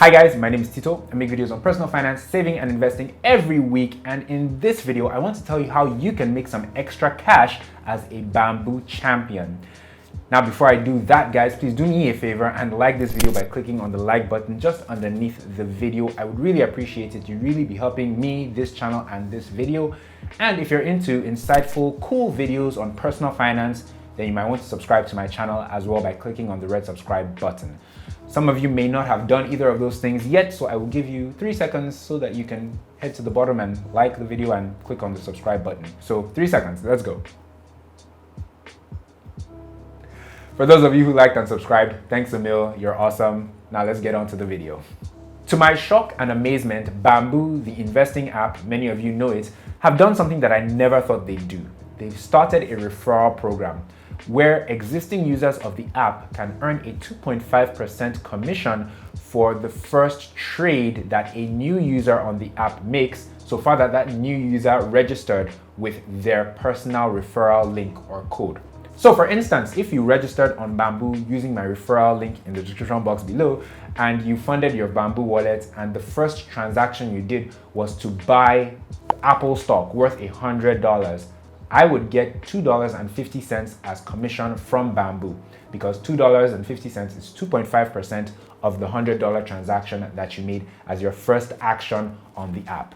Hi guys, my name is Tito. I make videos on personal finance, saving and investing every week, and in this video I want to tell you how you can make some extra cash as a bamboo champion. Now before I do that guys, please do me a favor and like this video by clicking on the like button just underneath the video. I would really appreciate it. You'd really be helping me, this channel and this video. And if you're into insightful, cool videos on personal finance, then you might want to subscribe to my channel as well by clicking on the red subscribe button. Some of you may not have done either of those things yet, so I will give you 3 seconds so that you can head to the bottom and like the video and click on the subscribe button. So 3 seconds, let's go. For those of you who liked and subscribed, thanks a mil, you're awesome. Now let's get on to the video. To my shock and amazement, Bamboo, the investing app, many of you know it, have done something that I never thought they'd do. They've started a referral program where existing users of the app can earn a 2.5% commission for the first trade that a new user on the app makes, so far that new user registered with their personal referral link or code. So for instance, if you registered on Bamboo using my referral link in the description box below and you funded your Bamboo wallet and the first transaction you did was to buy Apple stock worth $100, I would get $2.50 as commission from Bamboo, because $2.50 is 2.5% of the $100 transaction that you made as your first action on the app.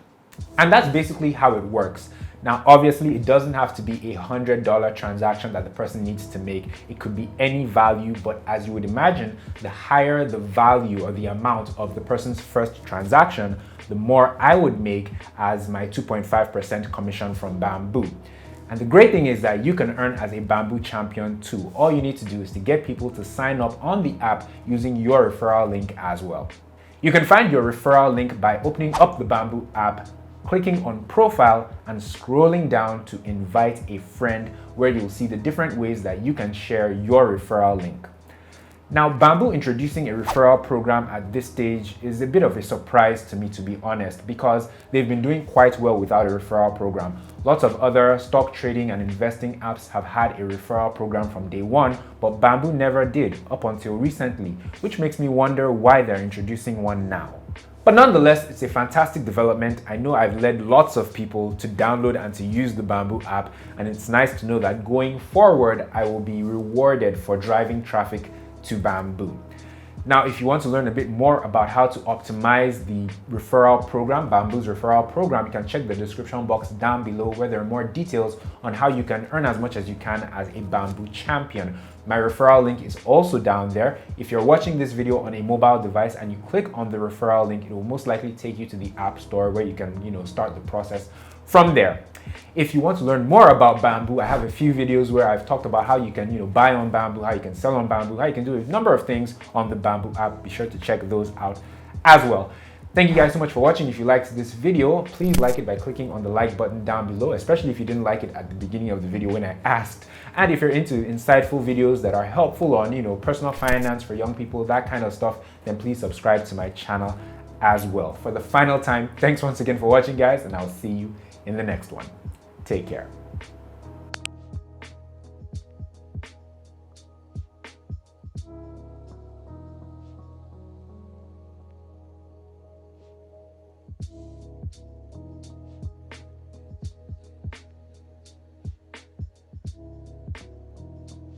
And that's basically how it works. Now, obviously, it doesn't have to be a $100 transaction that the person needs to make. It could be any value, but as you would imagine, the higher the value or the amount of the person's first transaction, the more I would make as my 2.5% commission from Bamboo. And the great thing is that you can earn as a Bamboo champion too. All you need to do is to get people to sign up on the app using your referral link as well. You can find your referral link by opening up the Bamboo app, clicking on profile and scrolling down to invite a friend, where you'll see the different ways that you can share your referral link. Now, Bamboo introducing a referral program at this stage is a bit of a surprise to me, to be honest, because they've been doing quite well without a referral program. Lots of other stock trading and investing apps have had a referral program from day one, but Bamboo never did up until recently, which makes me wonder why they're introducing one now. But nonetheless, it's a fantastic development. I know I've led lots of people to download and to use the Bamboo app, and it's nice to know that going forward, I will be rewarded for driving traffic to Bamboo. Now, if you want to learn a bit more about how to optimize the referral program, Bamboo's referral program, you can check the description box down below, where there are more details on how you can earn as much as you can as a Bamboo champion. My referral link is also down there. If you're watching this video on a mobile device and you click on the referral link, it will most likely take you to the App Store, where you can, start the process from there. If you want to learn more about Bamboo, I have a few videos where I've talked about how you can, buy on Bamboo, how you can sell on Bamboo, how you can do a number of things on the Bamboo app. Be sure to check those out as well. Thank you guys so much for watching. If you liked this video, please like it by clicking on the like button down below, especially if you didn't like it at the beginning of the video when I asked. And if you're into insightful videos that are helpful on, personal finance for young people, that kind of stuff, then please subscribe to my channel as well. For the final time, thanks once again for watching, guys, and I'll see you in the next one. Take care.